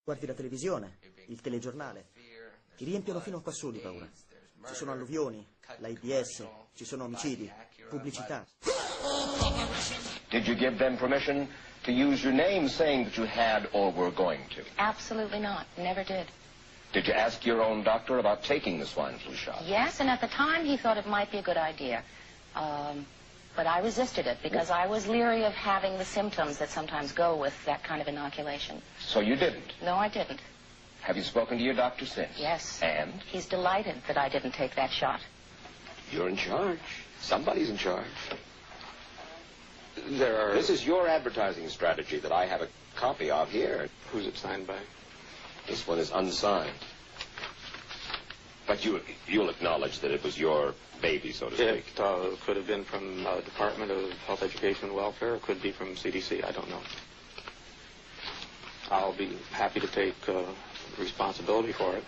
Guardi la televisione, il telegiornale, ti riempiono fino a qua su di paura. Ci sono alluvioni, l'AIDS, ci sono omicidi, pubblicità. Did you give them permission to use your name saying that you had or were going to? Absolutely not. Never did. Did you ask your own doctor about taking the swine flu shot? Yes, and at the time he thought it might be a good idea. But I resisted it because I was leery of having the symptoms that sometimes go with that kind of inoculation. So you didn't? No, I didn't. Have you spoken to your doctor since? Yes. And? He's delighted that I didn't take that shot. You're in charge. Somebody's in charge. This is your advertising strategy that I have a copy of here. Who's it signed by? This one is unsigned. But you'll acknowledge that it was your baby, so to speak. It could have been from the Department of Health, Education, and Welfare. It could be from CDC. I don't know. I'll be happy to take responsibility for it.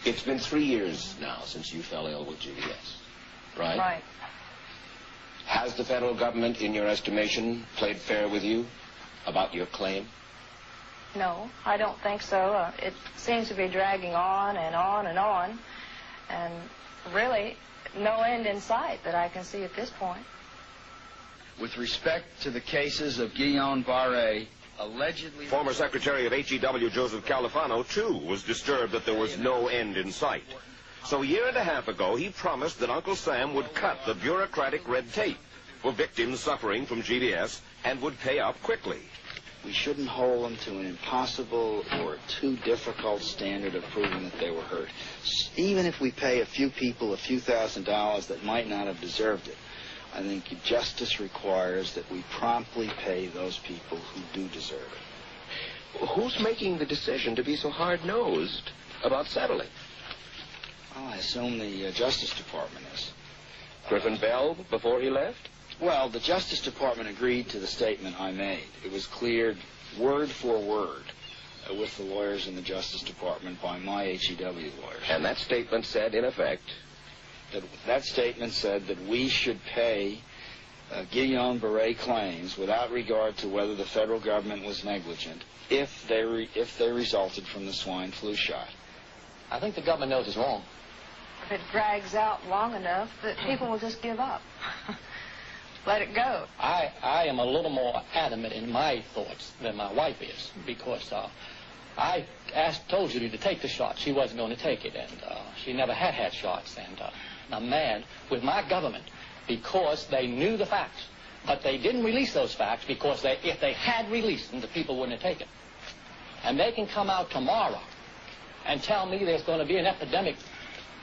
It's been 3 years now since you fell ill with GBS, right? Right. Has the federal government, in your estimation, played fair with you about your claim? No, I don't think so. It seems to be dragging on and on and on, and really no end in sight that I can see at this point. With respect to the cases of Guillain-Barré, allegedly... Former Secretary of HEW Joseph Califano, too, was disturbed that there was no end in sight. So a year and a half ago, he promised that Uncle Sam would cut the bureaucratic red tape for victims suffering from GBS and would pay up quickly. We shouldn't hold them to an impossible or too difficult standard of proving that they were hurt. Even if we pay a few people a few $1,000s that might not have deserved it, I think justice requires that we promptly pay those people who do deserve it. Who's making the decision to be so hard-nosed about settling? Well, I assume the Justice Department is. Griffin Bell before he left? Well, the Justice Department agreed to the statement I made. It was cleared word for word with the lawyers in the Justice Department by my HEW lawyers. And that statement said, in effect? That statement said that we should pay Guillain-Barré claims without regard to whether the federal government was negligent if they resulted from the swine flu shot. I think the government knows it's wrong. If it drags out long enough, that people will just give up. Let it go. I am a little more adamant in my thoughts than my wife is, because I told Judy to take the shot. She wasn't going to take it, and she never had shots. And I'm mad with my government because they knew the facts, but they didn't release those facts because if they had released them, the people wouldn't have taken. And they can come out tomorrow and tell me there's going to be an epidemic,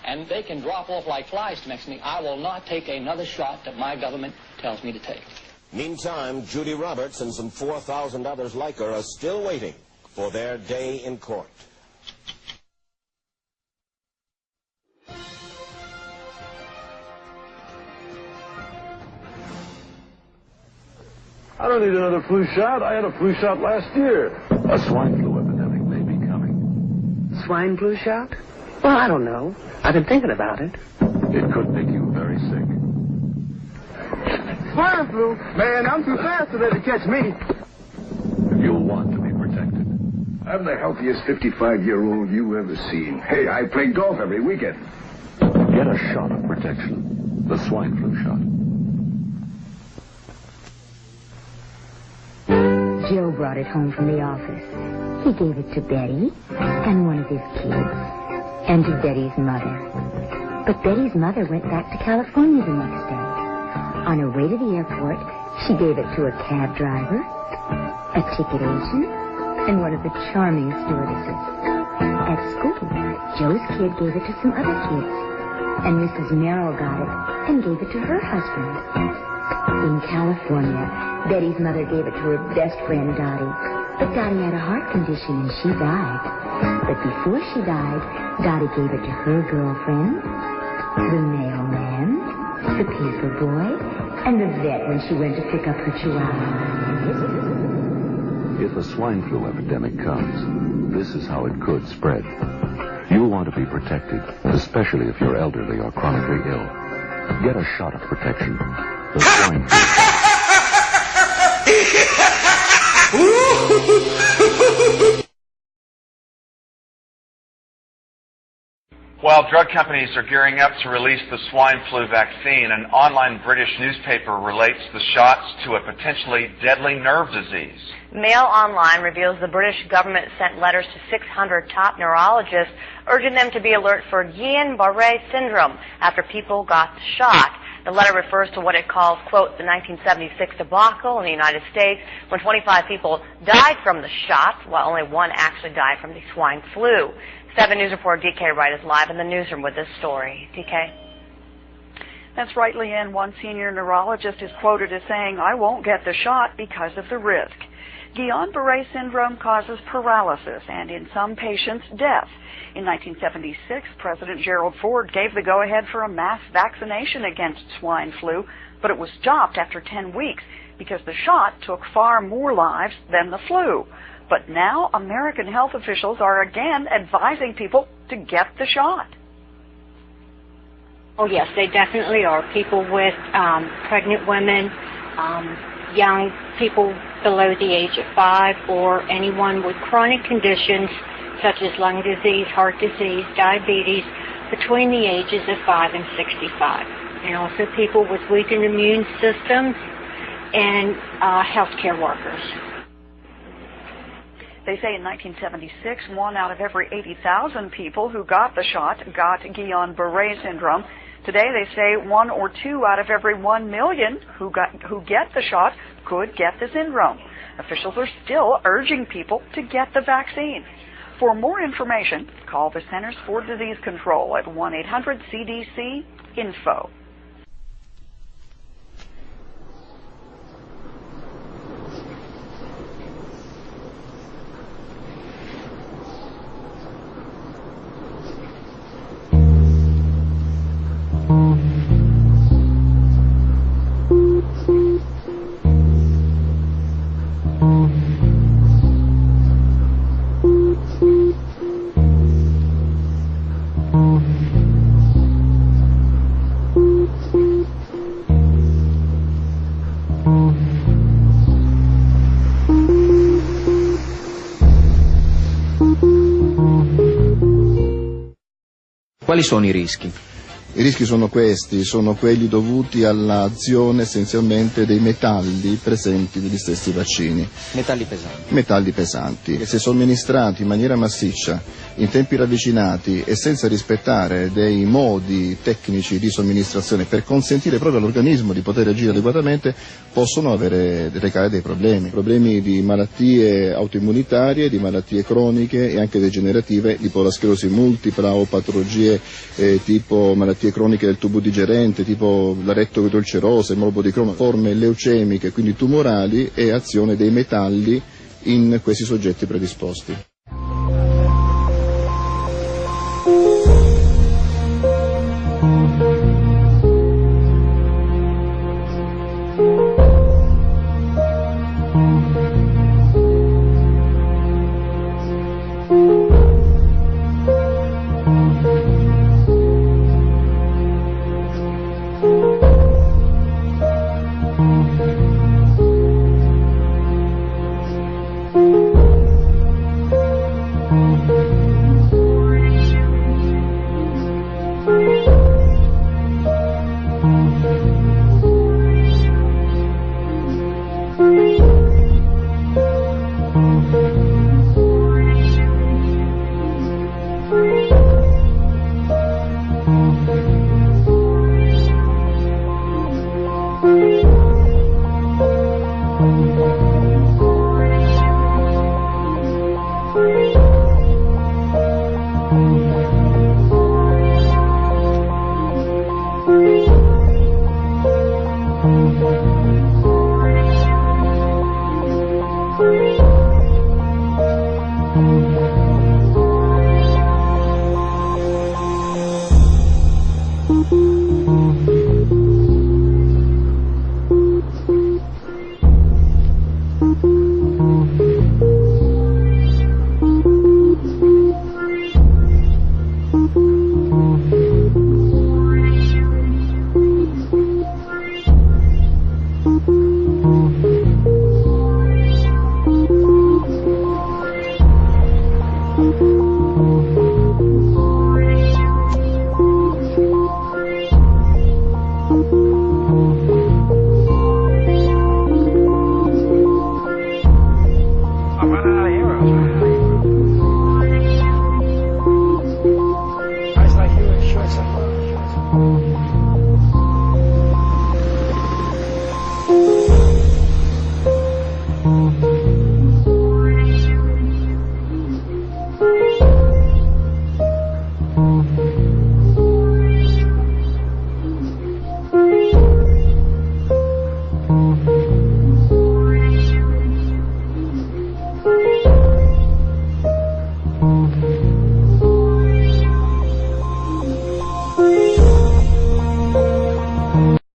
and they can drop off like flies next to me. I will not take another shot that my government tells me to take. Meantime, Judy Roberts and some 4,000 others like her are still waiting for their day in court. I don't need another flu shot. I had a flu shot last year. A swine flu epidemic may be coming. Swine flu shot? Well, I don't know. I've been thinking about it. It could make you very sick. Swine flu? Man, I'm too fast today to catch me. You'll want to be protected. I'm the healthiest 55-year-old you ever seen. Hey, I play golf every weekend. Get a shot of protection. The swine flu shot. Joe brought it home from the office. He gave it to Betty and one of his kids and to Betty's mother. But Betty's mother went back to California the next day. On her way to the airport, she gave it to a cab driver, a ticket agent, and one of the charming stewardesses. At school, Joe's kid gave it to some other kids, and Mrs. Merrill got it and gave it to her husband. In California, Betty's mother gave it to her best friend, Dottie. But Dottie had a heart condition and she died. But before she died, Dottie gave it to her girlfriend, the mailman, the paper boy, and the vet when she went to pick up her chihuahua. If a swine flu epidemic comes, this is how it could spread. You'll want to be protected, especially if you're elderly or chronically ill. Get a shot of protection. The swine flu. While drug companies are gearing up to release the swine flu vaccine, an online British newspaper relates the shots to a potentially deadly nerve disease. Mail Online reveals the British government sent letters to 600 top neurologists urging them to be alert for Guillain-Barré syndrome after people got the shot. The letter refers to what it calls, quote, the 1976 debacle in the United States when 25 people died from the shot, while only one actually died from the swine flu. 7 News reporter DK Wright is live in the newsroom with this story. DK? That's right, Leanne. One senior neurologist is quoted as saying, "I won't get the shot because of the risk." Guillain-Barré syndrome causes paralysis and, in some patients, death. In 1976, President Gerald Ford gave the go-ahead for a mass vaccination against swine flu, but it was stopped after 10 weeks because the shot took far more lives than the flu. But now American health officials are again advising people to get the shot. Oh, yes, they definitely are. People with pregnant women, young people below the age of 5, or anyone with chronic conditions such as lung disease, heart disease, diabetes, between the ages of 5 and 65. And also people with weakened immune systems and healthcare workers. They say in 1976, 1 out of every 80,000 people who got the shot got Guillain-Barré syndrome. Today they say 1 or 2 out of every 1 million who get the shot could get the syndrome. Officials are still urging people to get the vaccine. For more information, call the Centers for Disease Control at 1-800-CDC-INFO. Quali sono i rischi? I rischi sono questi, sono quelli dovuti all'azione essenzialmente dei metalli presenti negli stessi vaccini. Metalli pesanti. Metalli pesanti, che se somministrati in maniera massiccia, in tempi ravvicinati e senza rispettare dei modi tecnici di somministrazione per consentire proprio all'organismo di poter agire adeguatamente, possono recare dei problemi di malattie autoimmunitarie, di malattie croniche e anche degenerative, tipo la sclerosi multipla o patologie tipo malattie croniche del tubo digerente, tipo la rettoidrolcerosi, il morbo di Crohn, forme leucemiche, quindi tumorali, e azione dei metalli in questi soggetti predisposti.